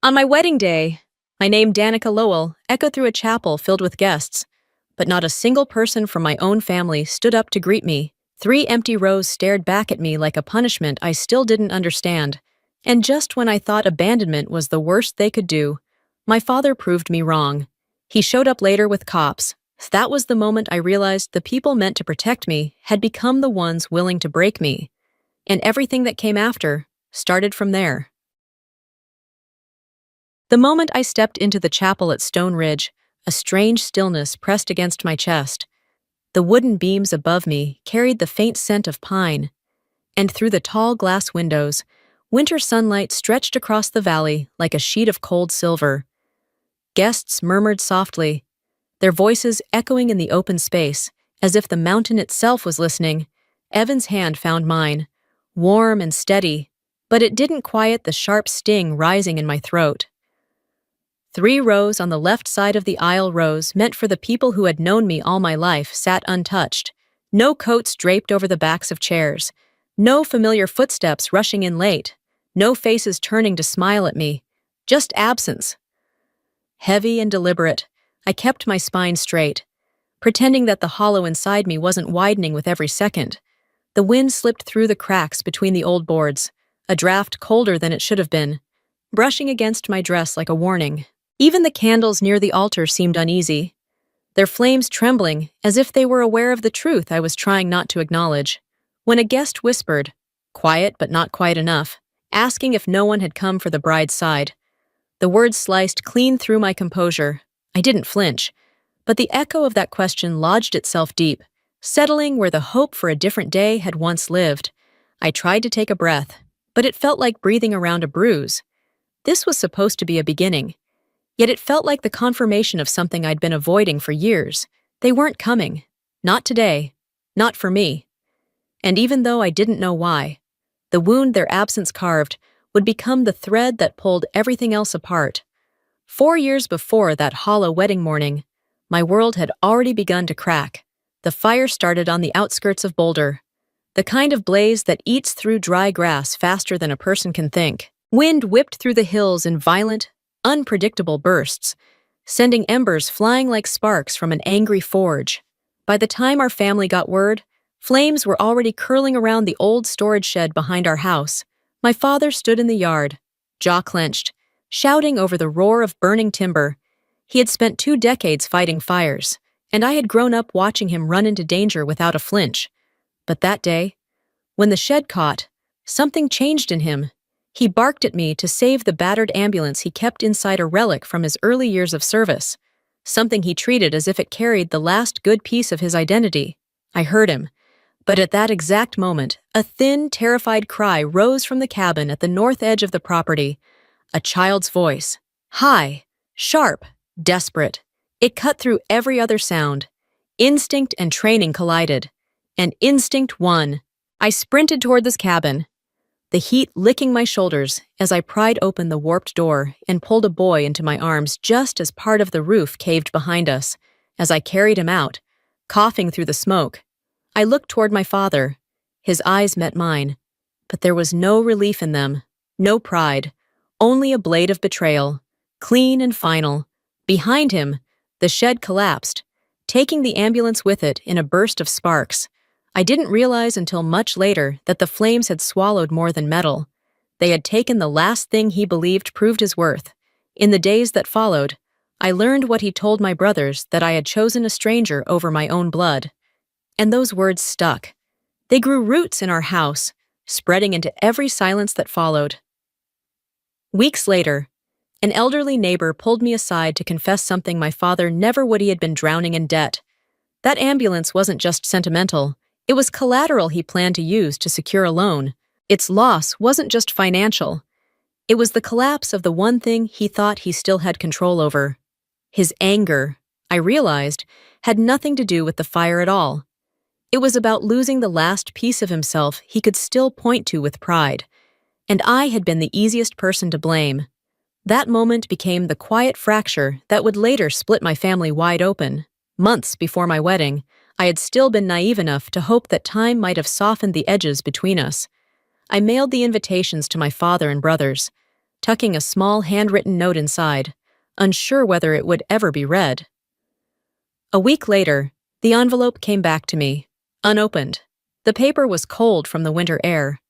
On my wedding day, my name Danica Lowell echoed through a chapel filled with guests, but not a single person from my own family stood up to greet me. 3 empty rows stared back at me like a punishment I still didn't understand. And just when I thought abandonment was the worst they could do, my father proved me wrong. He showed up later with cops. That was the moment I realized the people meant to protect me had become the ones willing to break me. And everything that came after started from there. The moment I stepped into the chapel at Stone Ridge, a strange stillness pressed against my chest. The wooden beams above me carried the faint scent of pine, and through the tall glass windows, winter sunlight stretched across the valley like a sheet of cold silver. Guests murmured softly, their voices echoing in the open space, as if the mountain itself was listening. Evan's hand found mine, warm and steady, but it didn't quiet the sharp sting rising in my throat. 3 rows on the left side of the aisle, rows meant for the people who had known me all my life, sat untouched. No coats draped over the backs of chairs. No familiar footsteps rushing in late. No faces turning to smile at me. Just absence. Heavy and deliberate, I kept my spine straight, pretending that the hollow inside me wasn't widening with every second. The wind slipped through the cracks between the old boards, a draft colder than it should have been, brushing against my dress like a warning. Even the candles near the altar seemed uneasy, their flames trembling as if they were aware of the truth I was trying not to acknowledge. When a guest whispered, quiet but not quite enough, asking if no one had come for the bride's side, the words sliced clean through my composure. I didn't flinch, but the echo of that question lodged itself deep, settling where the hope for a different day had once lived. I tried to take a breath, but it felt like breathing around a bruise. This was supposed to be a beginning. Yet it felt like the confirmation of something I'd been avoiding for years. They weren't coming. Not today. Not for me. And even though I didn't know why, the wound their absence carved would become the thread that pulled everything else apart. 4 years before that hollow wedding morning, my world had already begun to crack. The fire started on the outskirts of Boulder, the kind of blaze that eats through dry grass faster than a person can think. Wind whipped through the hills in violent, unpredictable bursts, sending embers flying like sparks from an angry forge. By the time our family got word, flames were already curling around the old storage shed behind our house. My father stood in the yard, jaw clenched, shouting over the roar of burning timber. He had spent 2 decades fighting fires, and I had grown up watching him run into danger without a flinch. But that day, when the shed caught, something changed in him. He barked at me to save the battered ambulance he kept inside, a relic from his early years of service, something he treated as if it carried the last good piece of his identity. I heard him, but at that exact moment, a thin, terrified cry rose from the cabin at the north edge of the property, a child's voice, high, sharp, desperate. It cut through every other sound. Instinct and training collided, and instinct won. I sprinted toward this cabin, the heat licking my shoulders as I pried open the warped door and pulled a boy into my arms just as part of the roof caved behind us. As I carried him out, coughing through the smoke, I looked toward my father. His eyes met mine, but there was no relief in them, no pride, only a blade of betrayal, clean and final. Behind him, the shed collapsed, taking the ambulance with it in a burst of sparks. I didn't realize until much later that the flames had swallowed more than metal. They had taken the last thing he believed proved his worth. In the days that followed, I learned what he told my brothers, that I had chosen a stranger over my own blood. And those words stuck. They grew roots in our house, spreading into every silence that followed. Weeks later, an elderly neighbor pulled me aside to confess something my father never would. He had been drowning in debt. That ambulance wasn't just sentimental. It was collateral he planned to use to secure a loan. Its loss wasn't just financial. It was the collapse of the one thing he thought he still had control over. His anger, I realized, had nothing to do with the fire at all. It was about losing the last piece of himself he could still point to with pride. And I had been the easiest person to blame. That moment became the quiet fracture that would later split my family wide open. Months before my wedding, I had still been naive enough to hope that time might have softened the edges between us. I mailed the invitations to my father and brothers. tucking a small handwritten note inside, unsure whether it would ever be read. A week later, the envelope came back to me, unopened. The paper was cold from the winter air.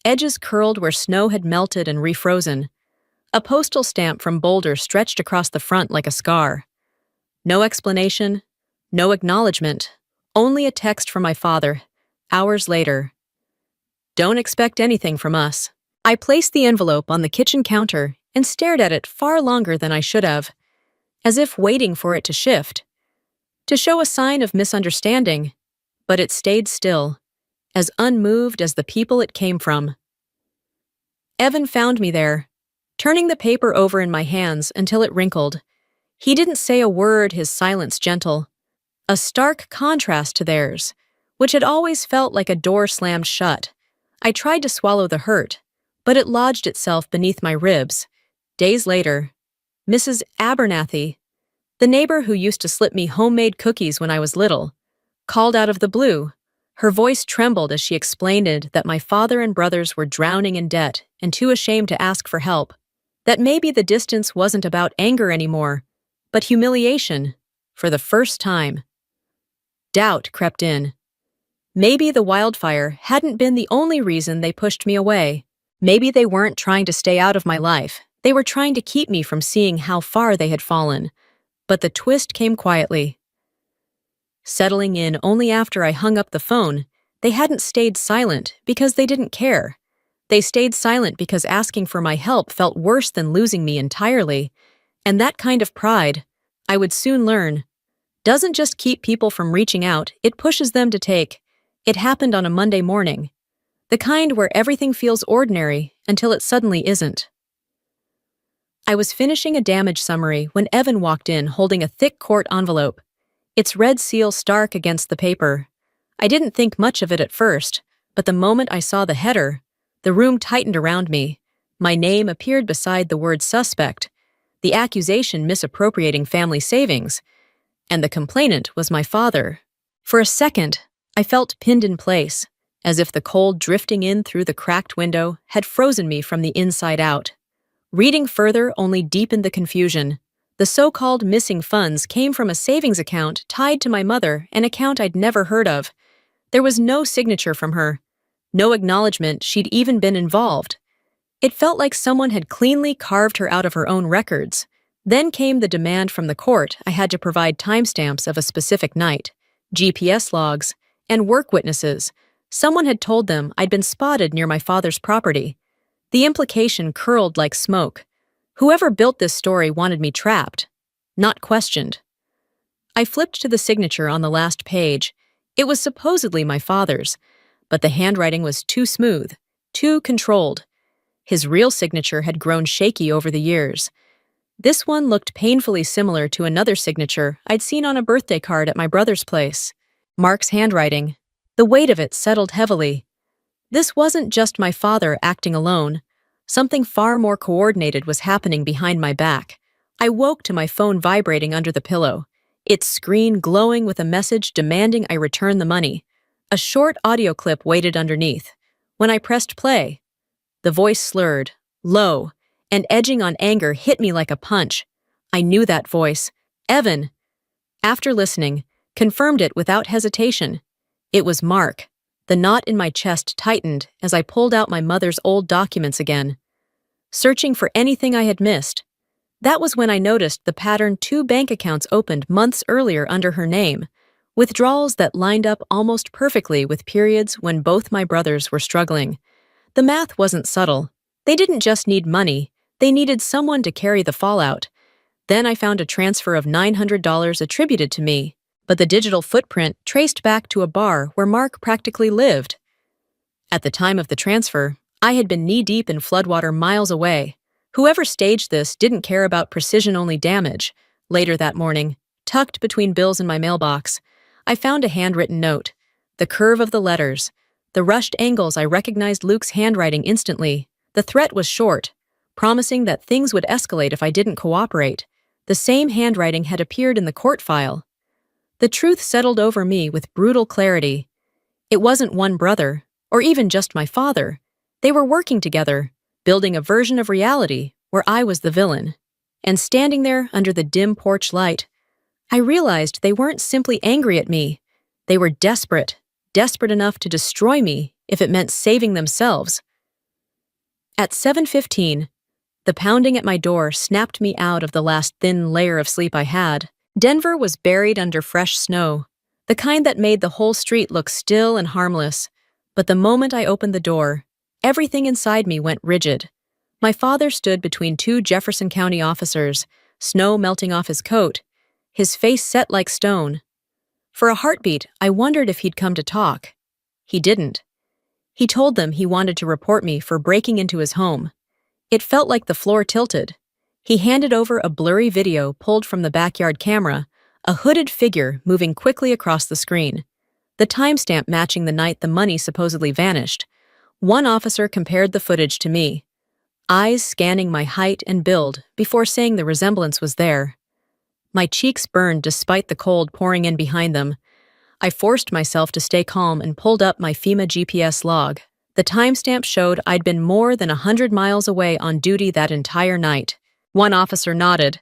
Edges curled where snow had melted and refrozen. A postal stamp from Boulder stretched across the front like a scar. No explanation, no acknowledgement, only a text from my father, hours later. "Don't expect anything from us." I placed the envelope on the kitchen counter and stared at it far longer than I should have, as if waiting for it to shift, to show a sign of misunderstanding, but it stayed still, as unmoved as the people it came from. Evan found me there, turning the paper over in my hands until it wrinkled. He didn't say a word, his silence gentle, a stark contrast to theirs, which had always felt like a door slammed shut. I tried to swallow the hurt, but it lodged itself beneath my ribs. Days later, Mrs. Abernathy, the neighbor who used to slip me homemade cookies when I was little, called out of the blue. Her voice trembled as she explained that my father and brothers were drowning in debt and too ashamed to ask for help, that maybe the distance wasn't about anger anymore, but humiliation, for the first time. Doubt crept in. Maybe the wildfire hadn't been the only reason they pushed me away. Maybe they weren't trying to stay out of my life. They were trying to keep me from seeing how far they had fallen. But the twist came quietly. Settling in only after I hung up the phone, they hadn't stayed silent because they didn't care. They stayed silent because asking for my help felt worse than losing me entirely. And that kind of pride, I would soon learn, doesn't just keep people from reaching out, it pushes them to take. It happened on a Monday morning. The kind where everything feels ordinary until it suddenly isn't. I was finishing a damage summary when Evan walked in holding a thick court envelope, its red seal stark against the paper. I didn't think much of it at first, but the moment I saw the header, the room tightened around me. My name appeared beside the word suspect, the accusation misappropriating family savings, and the complainant was my father. For a second, I felt pinned in place, as if the cold drifting in through the cracked window had frozen me from the inside out. Reading further only deepened the confusion. The so-called missing funds came from a savings account tied to my mother, an account I'd never heard of. There was no signature from her, no acknowledgement she'd even been involved. It felt like someone had cleanly carved her out of her own records. Then came the demand from the court I had to provide timestamps of a specific night, GPS logs, and work witnesses. Someone had told them I'd been spotted near my father's property. The implication curled like smoke. Whoever built this story wanted me trapped, not questioned. I flipped to the signature on the last page. It was supposedly my father's, but the handwriting was too smooth, too controlled. His real signature had grown shaky over the years. This one looked painfully similar to another signature I'd seen on a birthday card at my brother's place. Mark's handwriting. The weight of it settled heavily. This wasn't just my father acting alone. Something far more coordinated was happening behind my back. I woke to my phone vibrating under the pillow, its screen glowing with a message demanding I return the money. A short audio clip waited underneath. When I pressed play, the voice slurred, low, and edging on anger hit me like a punch. I knew that voice. Evan. After listening, confirmed it without hesitation. It was Mark. The knot in my chest tightened as I pulled out my mother's old documents again, searching for anything I had missed. That was when I noticed the pattern 2 bank accounts opened months earlier under her name, withdrawals that lined up almost perfectly with periods when both my brothers were struggling. The math wasn't subtle. They didn't just need money, they needed someone to carry the fallout. Then I found a transfer of $900 attributed to me, but the digital footprint traced back to a bar where Mark practically lived. At the time of the transfer, I had been knee-deep in floodwater miles away. Whoever staged this didn't care about precision-only damage. Later that morning, tucked between bills in my mailbox, I found a handwritten note. The curve of the letters, the rushed angles, I recognized Luke's handwriting instantly. The threat was short, promising that things would escalate if I didn't cooperate. The same handwriting had appeared in the court file. The truth settled over me with brutal clarity. It wasn't one brother, or even just my father. They were working together, building a version of reality where I was the villain. And standing there under the dim porch light, I realized they weren't simply angry at me. They were desperate, desperate enough to destroy me if it meant saving themselves. At 7:15, the pounding at my door snapped me out of the last thin layer of sleep I had. Denver was buried under fresh snow, the kind that made the whole street look still and harmless. But the moment I opened the door, everything inside me went rigid. My father stood between two Jefferson County officers, snow melting off his coat, his face set like stone. For a heartbeat, I wondered if he'd come to talk. He didn't. He told them he wanted to report me for breaking into his home. It felt like the floor tilted. He handed over a blurry video pulled from the backyard camera, a hooded figure moving quickly across the screen, the timestamp matching the night the money supposedly vanished. One officer compared the footage to me, eyes scanning my height and build before saying the resemblance was there. My cheeks burned despite the cold pouring in behind them. I forced myself to stay calm and pulled up my FEMA GPS log. The timestamp showed I'd been more than 100 miles away on duty that entire night. One officer nodded,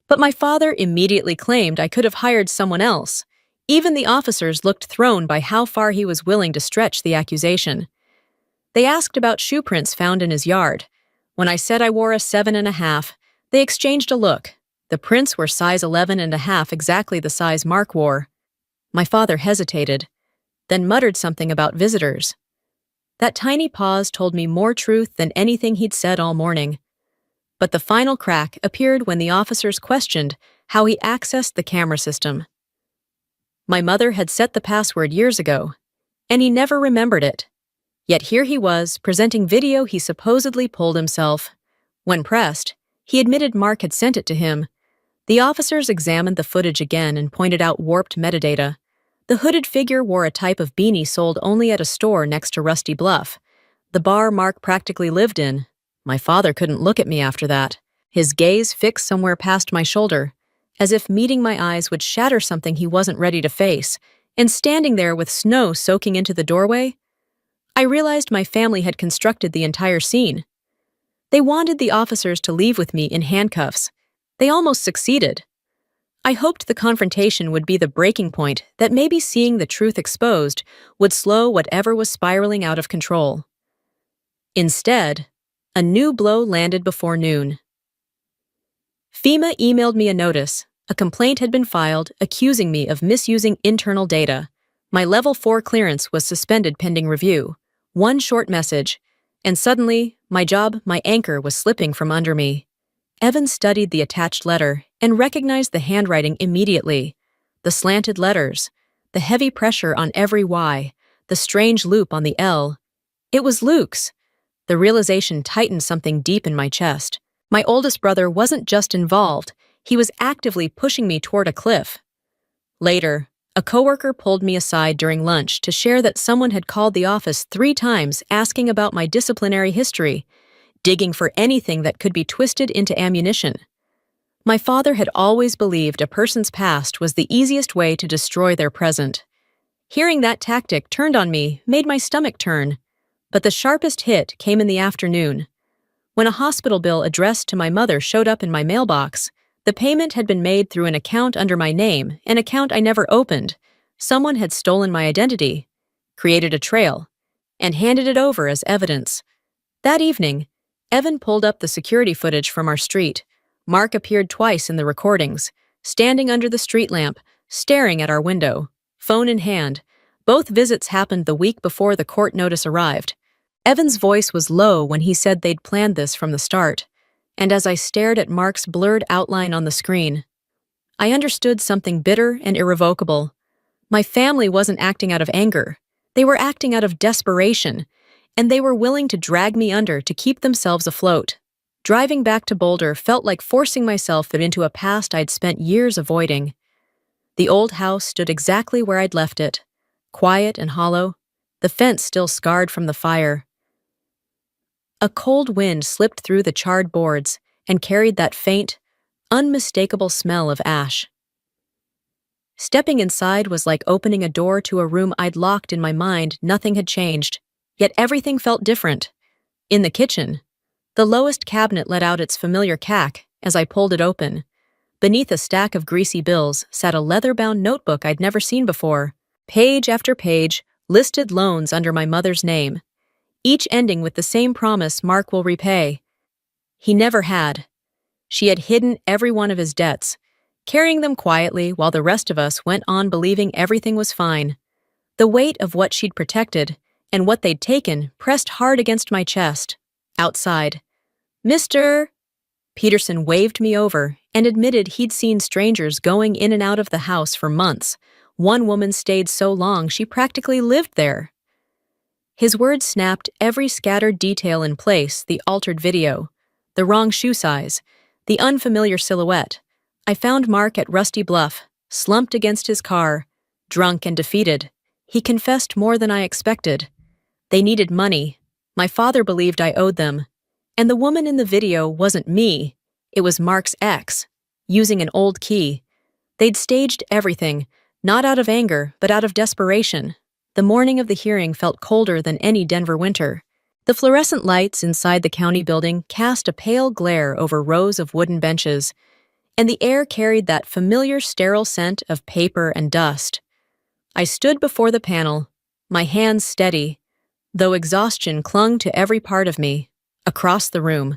but my father immediately claimed I could have hired someone else. Even the officers looked thrown by how far he was willing to stretch the accusation. They asked about shoe prints found in his yard. When I said I wore a 7.5, they exchanged a look. The prints were size 11.5, exactly the size Mark wore. My father hesitated, then muttered something about visitors. That tiny pause told me more truth than anything he'd said all morning. But the final crack appeared when the officers questioned how he accessed the camera system. My mother had set the password years ago, and he never remembered it. Yet here he was, presenting video he supposedly pulled himself. When pressed, he admitted Mark had sent it to him. The officers examined the footage again and pointed out warped metadata. The hooded figure wore a type of beanie sold only at a store next to Rusty Bluff, the bar Mark practically lived in. My father couldn't look at me after that, his gaze fixed somewhere past my shoulder, as if meeting my eyes would shatter something he wasn't ready to face. And standing there with snow soaking into the doorway, I realized my family had constructed the entire scene. They wanted the officers to leave with me in handcuffs. They almost succeeded. I hoped the confrontation would be the breaking point, that maybe seeing the truth exposed would slow whatever was spiraling out of control. Instead, a new blow landed before noon. FEMA emailed me a notice. A complaint had been filed accusing me of misusing internal data. My Level 4 clearance was suspended pending review. One short message, and suddenly, my job, my anchor, was slipping from under me. Evan studied the attached letter and recognized the handwriting immediately. The slanted letters, the heavy pressure on every Y, the strange loop on the L. It was Luke's. The realization tightened something deep in my chest. My oldest brother wasn't just involved, he was actively pushing me toward a cliff. Later, a coworker pulled me aside during lunch to share that someone had called the office 3 times asking about my disciplinary history, digging for anything that could be twisted into ammunition. My father had always believed a person's past was the easiest way to destroy their present. Hearing that tactic turned on me made my stomach turn, but the sharpest hit came in the afternoon. When a hospital bill addressed to my mother showed up in my mailbox, the payment had been made through an account under my name, an account I never opened. Someone had stolen my identity, created a trail, and handed it over as evidence. That evening, Evan pulled up the security footage from our street. Mark appeared twice in the recordings, standing under the street lamp, staring at our window, phone in hand. Both visits happened the week before the court notice arrived. Evan's voice was low when he said they'd planned this from the start, and as I stared at Mark's blurred outline on the screen, I understood something bitter and irrevocable. My family wasn't acting out of anger. They were acting out of desperation, and they were willing to drag me under to keep themselves afloat. Driving back to Boulder felt like forcing myself into a past I'd spent years avoiding. The old house stood exactly where I'd left it, quiet and hollow, the fence still scarred from the fire. A cold wind slipped through the charred boards and carried that faint, unmistakable smell of ash. Stepping inside was like opening a door to a room I'd locked in my mind. Nothing had changed, yet everything felt different. In the kitchen, The lowest cabinet let out its familiar cack as I pulled it open. Beneath a stack of greasy bills sat a leather-bound notebook I'd never seen before. Page after page listed loans under my mother's name, each ending with the same promise Mark will repay. He never had. She had hidden every one of his debts, carrying them quietly while the rest of us went on believing everything was fine. The weight of what she'd protected and what they'd taken pressed hard against my chest. Outside, Mr. Peterson waved me over and admitted he'd seen strangers going in and out of the house for months. One woman stayed so long she practically lived there. His words snapped every scattered detail in place: the altered video, the wrong shoe size, the unfamiliar silhouette. I found Mark at Rusty Bluff, slumped against his car, drunk and defeated. He confessed more than I expected. They needed money. My father believed I owed them. And the woman in the video wasn't me. It was Mark's ex, using an old key. They'd staged everything, not out of anger, but out of desperation. The morning of the hearing felt colder than any Denver winter. The fluorescent lights inside the county building cast a pale glare over rows of wooden benches, and the air carried that familiar sterile scent of paper and dust. I stood before the panel, my hands steady, though exhaustion clung to every part of me. Across the room,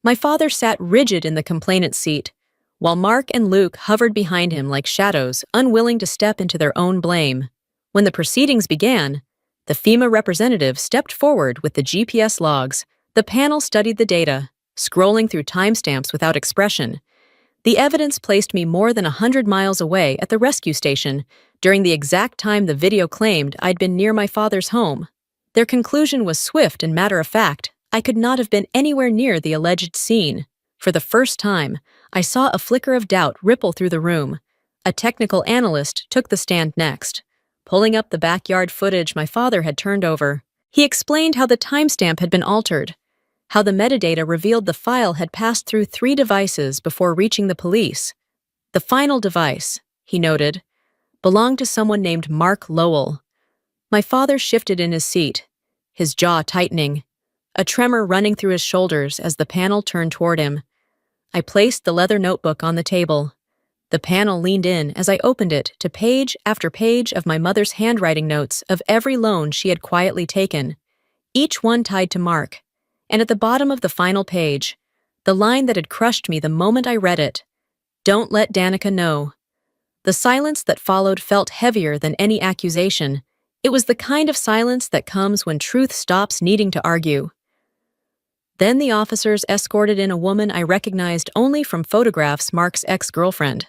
my father sat rigid in the complainant's seat, while Mark and Luke hovered behind him like shadows, unwilling to step into their own blame. When the proceedings began, the FEMA representative stepped forward with the GPS logs. The panel studied the data, scrolling through timestamps without expression. The evidence placed me more than 100 miles away at the rescue station during the exact time the video claimed I'd been near my father's home. Their conclusion was swift and matter-of-fact. I could not have been anywhere near the alleged scene. For the first time, I saw a flicker of doubt ripple through the room. A technical analyst took the stand next, pulling up the backyard footage my father had turned over. He explained how the timestamp had been altered, how the metadata revealed the file had passed through 3 devices before reaching the police. The final device, he noted, belonged to someone named Mark Lowell. My father shifted in his seat, his jaw tightening, a tremor running through his shoulders as the panel turned toward him. I placed the leather notebook on the table. The panel leaned in as I opened it to page after page of my mother's handwriting notes of every loan she had quietly taken, each one tied to Mark. And at the bottom of the final page, the line that had crushed me the moment I read it: "Don't let Danica know." The silence that followed felt heavier than any accusation. It was the kind of silence that comes when truth stops needing to argue. Then the officers escorted in a woman I recognized only from photographs: Mark's ex-girlfriend.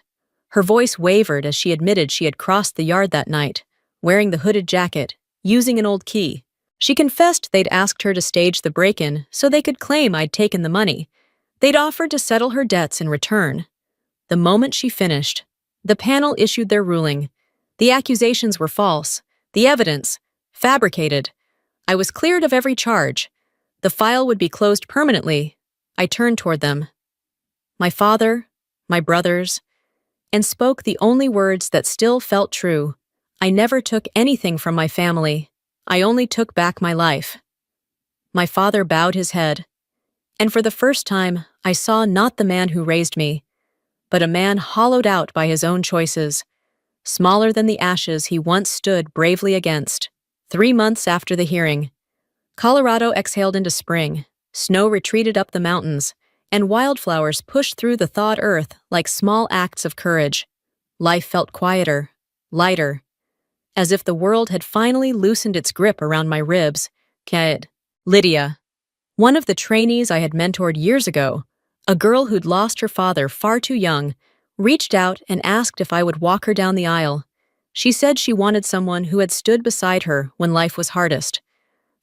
Her voice wavered as she admitted she had crossed the yard that night, wearing the hooded jacket, using an old key. She confessed they'd asked her to stage the break-in so they could claim I'd taken the money. They'd offered to settle her debts in return. The moment she finished, the panel issued their ruling. The accusations were false. The evidence, fabricated. I was cleared of every charge. The file would be closed permanently. I turned toward them, my father, my brothers, and spoke the only words that still felt true. I never took anything from my family. I only took back my life. My father bowed his head, and for the first time, I saw not the man who raised me, but a man hollowed out by his own choices, smaller than the ashes he once stood bravely against. 3 months after the hearing, Colorado exhaled into spring, snow retreated up the mountains, and wildflowers pushed through the thawed earth like small acts of courage. Life felt quieter, lighter, as if the world had finally loosened its grip around my ribs. Lydia, one of the trainees I had mentored years ago, a girl who'd lost her father far too young, reached out and asked if I would walk her down the aisle. She said she wanted someone who had stood beside her when life was hardest.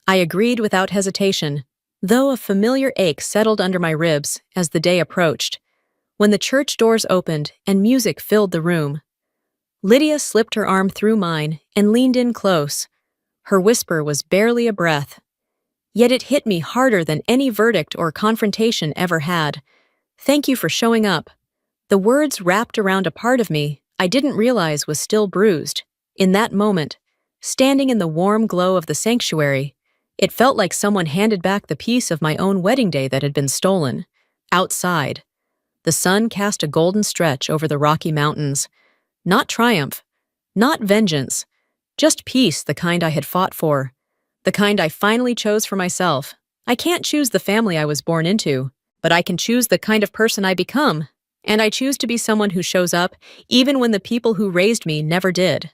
I agreed without hesitation, though a familiar ache settled under my ribs as the day approached. When the church doors opened and music filled the room, Lydia slipped her arm through mine and leaned in close. Her whisper was barely a breath, yet it hit me harder than any verdict or confrontation ever had. "Thank you for showing up." The words wrapped around a part of me I didn't realize was still bruised. In that moment, standing in the warm glow of the sanctuary, It felt like someone handed back the piece of my own wedding day that had been stolen. Outside, the sun cast a golden stretch over the Rocky Mountains. Not triumph, not vengeance, just peace, the kind I had fought for, the kind I finally chose for myself. I can't choose the family I was born into, but I can choose the kind of person I become, and I choose to be someone who shows up even when the people who raised me never did.